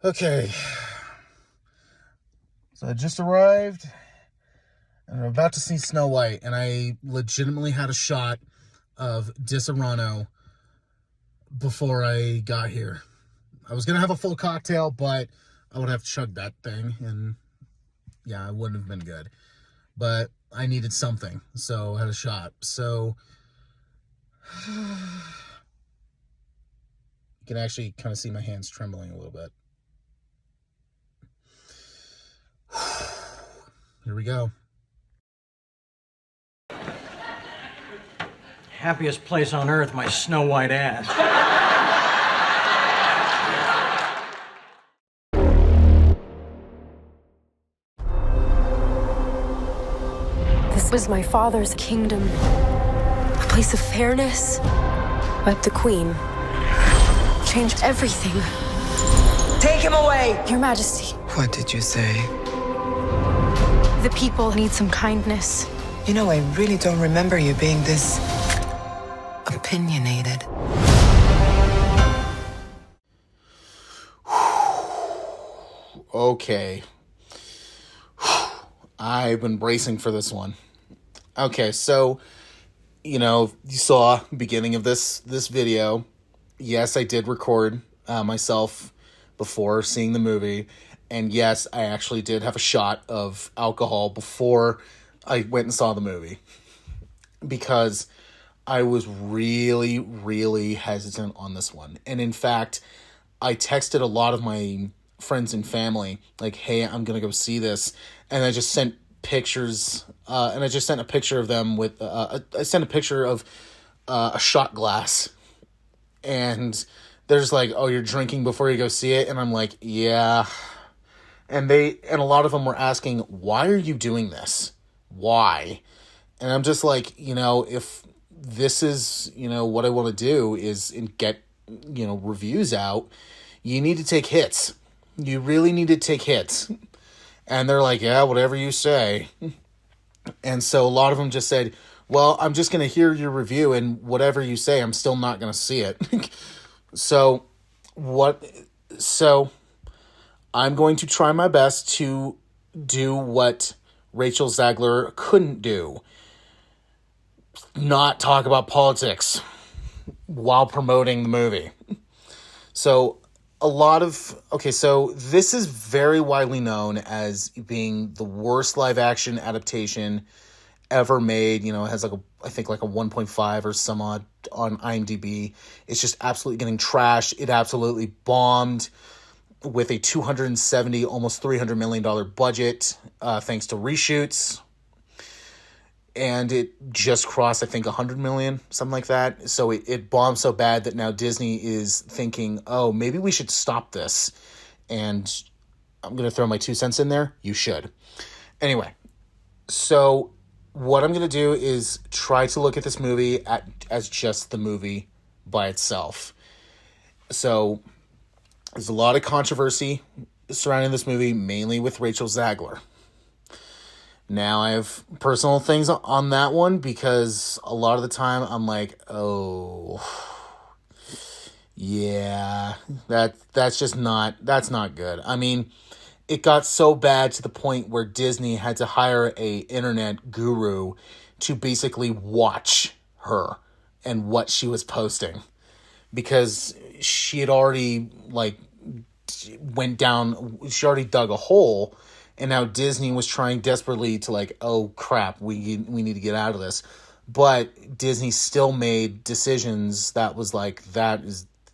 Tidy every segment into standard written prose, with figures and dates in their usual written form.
Okay. So I just arrived, and I'm about to see Snow White, and I legitimately had a shot of Disaronno before I got here. I was going to have a full cocktail, but I would have chugged that thing, and yeah, it wouldn't have been good. But I needed something, so I had a shot. So you can actually kind of see my hands trembling a little bit. Here we go. Happiest place on earth, my snow white ass. This was my father's kingdom, a place of fairness. But the Queen changed everything. Take him away! Your Majesty, What did you say? the people need some kindness. You know, I really don't remember you being this opinionated. Okay. I've been bracing for this one. Okay, so, you saw the beginning of this video. Yes, I did record myself before seeing the movie. And yes, I actually did have a shot of alcohol before I went and saw the movie. Because I was really, really hesitant on this one. And in fact, I texted a lot of my friends and family, like, hey, I'm going to go see this. And I just sent pictures, and I just sent a picture of them with, I sent a picture of a shot glass. And they're just like, oh, you're drinking before you go see it? And I'm like, yeah. And a lot of them were asking, why are you doing this? Why? And I'm just like, if this is, what I want to do is get, reviews out, you need to take hits. You really need to take hits. And they're like, yeah, whatever you say. And so a lot of them just said, well, I'm just going to hear your review, and whatever you say, I'm still not going to see it. So I'm going to try my best to do what Rachel Zegler couldn't do. Not talk about politics while promoting the movie. So so this is very widely known as being the worst live action adaptation ever made. It has I think a 1.5 or some odd on IMDb. It's just absolutely getting trashed. It absolutely bombed with a $270, almost $300 million budget, thanks to reshoots. And it just crossed, I think, 100 million, something like that. So it bombed so bad that now Disney is thinking, oh, maybe we should stop this. And I'm going to throw my 2 cents in there. You should. Anyway, so what I'm going to do is try to look at this movie as just the movie by itself. So there's a lot of controversy surrounding this movie, mainly with Rachel Zegler. Now, I have personal things on that one because a lot of the time I'm like, oh, yeah, that's not good. I mean, it got so bad to the point where Disney had to hire a internet guru to basically watch her and what she was posting, because she had already she already dug a hole. And now Disney was trying desperately to oh crap, we need to get out of this. But Disney still made decisions that was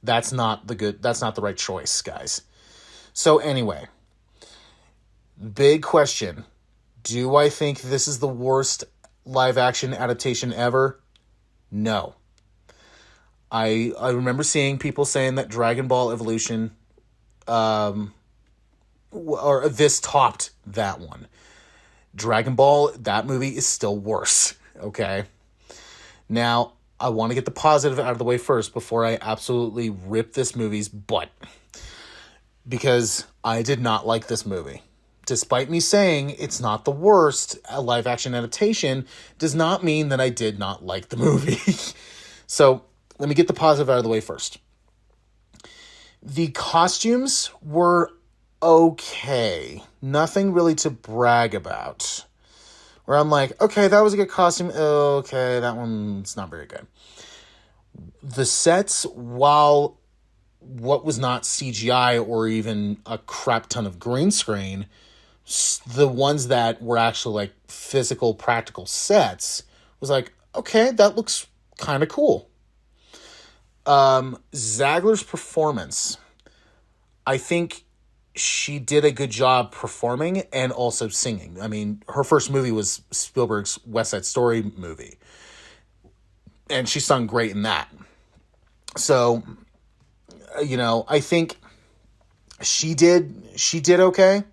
that's not the right choice, guys. So anyway, big question. Do I think this is the worst live action adaptation ever? No. I remember seeing people saying that Dragon Ball Evolution or this topped that one. Dragon Ball, that movie is still worse, okay? Now, I want to get the positive out of the way first before I absolutely rip this movie's butt. Because I did not like this movie. Despite me saying it's not the worst live-action adaptation, does not mean that I did not like the movie. So, let me get the positive out of the way first. The costumes were okay. Nothing really to brag about. Where I'm like, okay, that was a good costume. Okay, that one's not very good. The sets, while what was not CGI or even a crap ton of green screen, the ones that were actually like physical, practical sets was like, okay, that looks kind of cool. Zegler's performance, I think she did a good job performing and also singing. I mean, her first movie was Spielberg's West Side Story movie, and she sung great in that. So, I think she did okay,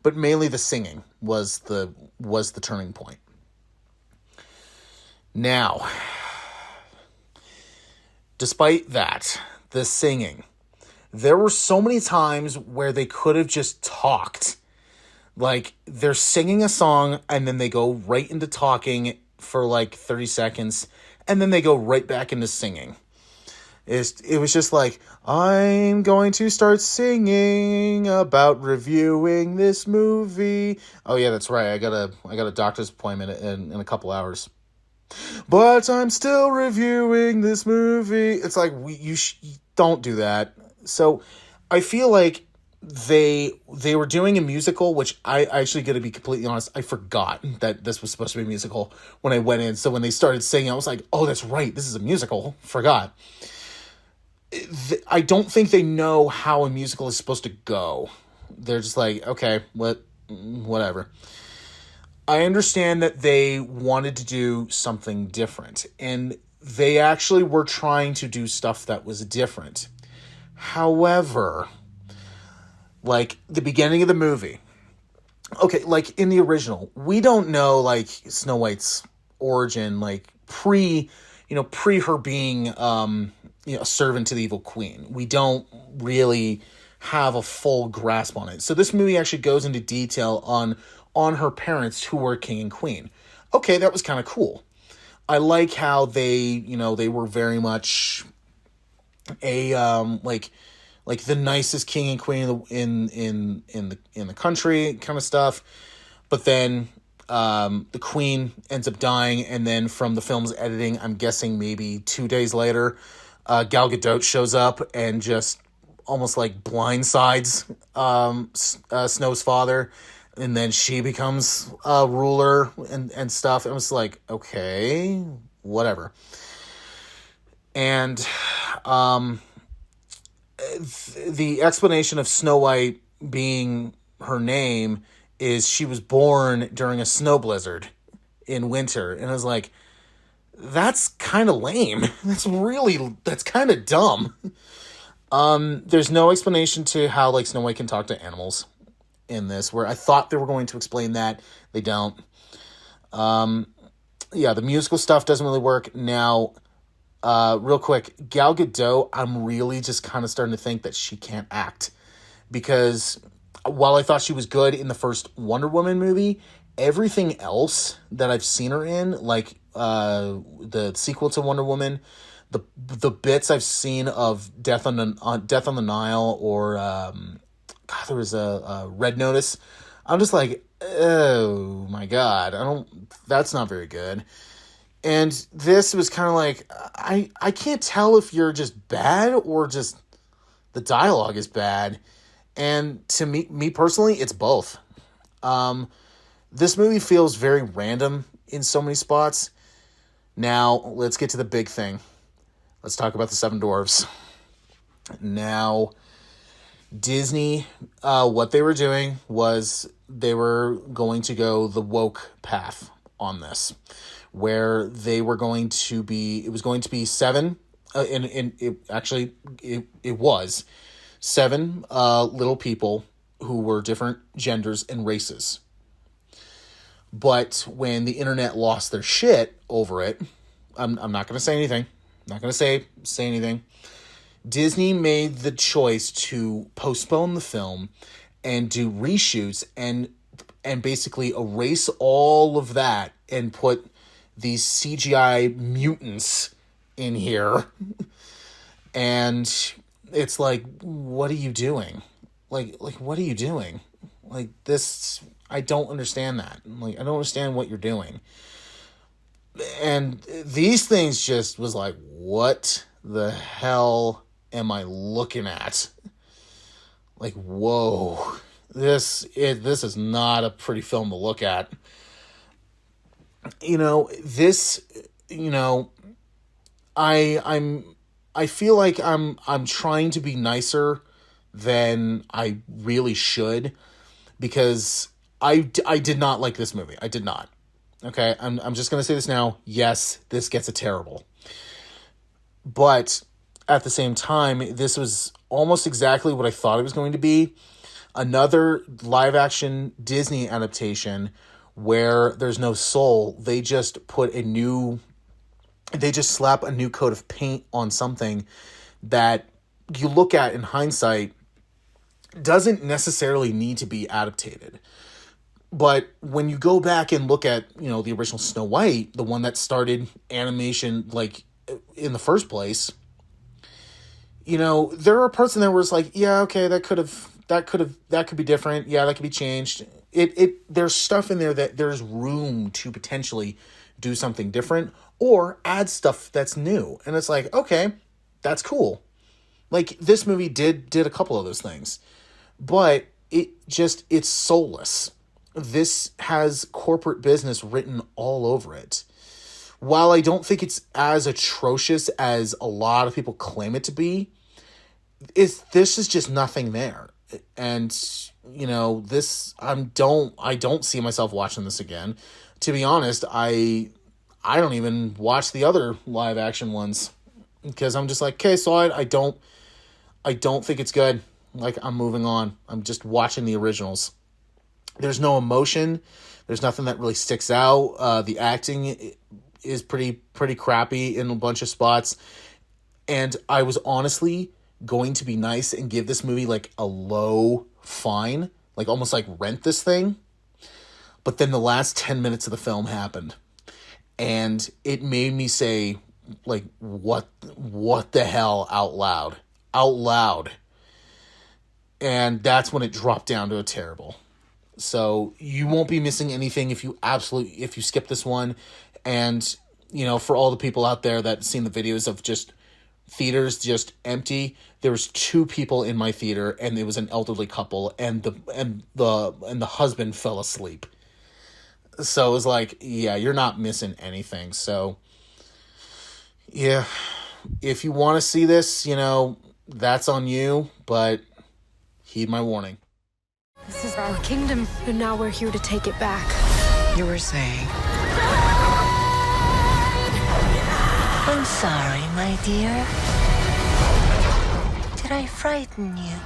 but mainly the singing was the turning point. Now, despite that, the singing, there were so many times where they could have just talked. Like, they're singing a song, and then they go right into talking for like 30 seconds, and then they go right back into singing. It was just like, I'm going to start singing about reviewing this movie. Oh yeah, that's right. I got a doctor's appointment in a couple hours. But I'm still reviewing this movie. It's like, you don't do that. So I feel like they were doing a musical, which I actually, got to be completely honest, I forgot that this was supposed to be a musical when I went in. So when they started singing, I was like, oh, that's right, this is a musical. Forgot. I don't think they know how a musical is supposed to go. They're just like, okay, whatever. I understand that they wanted to do something different, and they actually were trying to do stuff that was different. However, like the beginning of the movie, okay, like in the original, we don't know like Snow White's origin, like pre her being a servant to the evil queen. We don't really have a full grasp on it. So this movie actually goes into detail on her parents, who were king and queen. Okay, that was kind of cool. I like how they were very much a like the nicest king and queen in the country kind of stuff. But then the queen ends up dying, and then from the film's editing, I'm guessing maybe 2 days later, Gal Gadot shows up and just almost like blindsides Snow's father, and then she becomes a ruler and stuff. It was like, okay, whatever. And the explanation of Snow White being her name is she was born during a snow blizzard in winter. And I was like, that's kind of lame. That's kind of dumb. There's no explanation to how like Snow White can talk to animals in this, where I thought they were going to explain that. They don't. The musical stuff doesn't really work. Now, real quick, Gal Gadot, I'm really just kind of starting to think that she can't act, because while I thought she was good in the first Wonder Woman movie, everything else that I've seen her in, like the sequel to Wonder Woman, the bits I've seen of Death on the Nile, or there was a Red Notice, I'm just like, oh my god, that's not very good. And this was kind of like, I can't tell if you're just bad or just the dialogue is bad. And to me personally, it's both. This movie feels very random in so many spots. Now, let's get to the big thing. Let's talk about the Seven Dwarfs. Now, Disney, what they were doing was they were going to go the woke path on this, where they were going to be, it was going to be seven, and it was seven little people who were different genders and races. But when the internet lost their shit over it, I'm not going to say anything. I'm not going to say anything. Disney made the choice to postpone the film and do reshoots and basically erase all of that and put these CGI mutants in here. And it's like, what are you doing? Like what are you doing? Like, this, I don't understand that. Like, I don't understand what you're doing. And these things just was like, what the hell am I looking at? Like, whoa, this is not a pretty film to look at. You know, this, you know, I feel like I'm trying to be nicer than I really should, because I did not like this movie. I did not. Okay, I'm just gonna say this now. Yes, this gets a terrible. But at the same time, this was almost exactly what I thought it was going to be. Another live action Disney adaptation where there's no soul. They just slap a new coat of paint on something that you look at in hindsight doesn't necessarily need to be adapted. But when you go back and look at, you know, the original Snow White, the one that started animation, like, in the first place, you know, there are parts in there where it's like, yeah, okay, that could be different. Yeah, that could be changed. There's stuff in there that there's room to potentially do something different or add stuff that's new. And it's like, okay, that's cool. Like, this movie did a couple of those things, but it's soulless. This has corporate business written all over it. While I don't think it's as atrocious as a lot of people claim it to be, this is just nothing there. And, you know, I don't see myself watching this again. To be honest, I don't even watch the other live action ones, because I'm just like, okay, so I don't think it's good. Like, I'm moving on. I'm just watching the originals. There's no emotion. There's nothing that really sticks out. The acting is pretty crappy in a bunch of spots. And I was honestly going to be nice and give this movie like a low fine, like almost like rent this thing. But then the last 10 minutes of the film happened, and it made me say, like, what the hell out loud. And that's when it dropped down to a terrible. So you won't be missing anything if you skip this one. And, you know, for all the people out there that seen the videos of just theaters just empty, there was 2 people in my theater, and it was an elderly couple, and the husband fell asleep. So it was like, yeah, you're not missing anything. So yeah, if you want to see this, you know, that's on you, but heed my warning. This is our kingdom, and now we're here to take it back. You were saying. I'm sorry, my dear. Did I frighten you?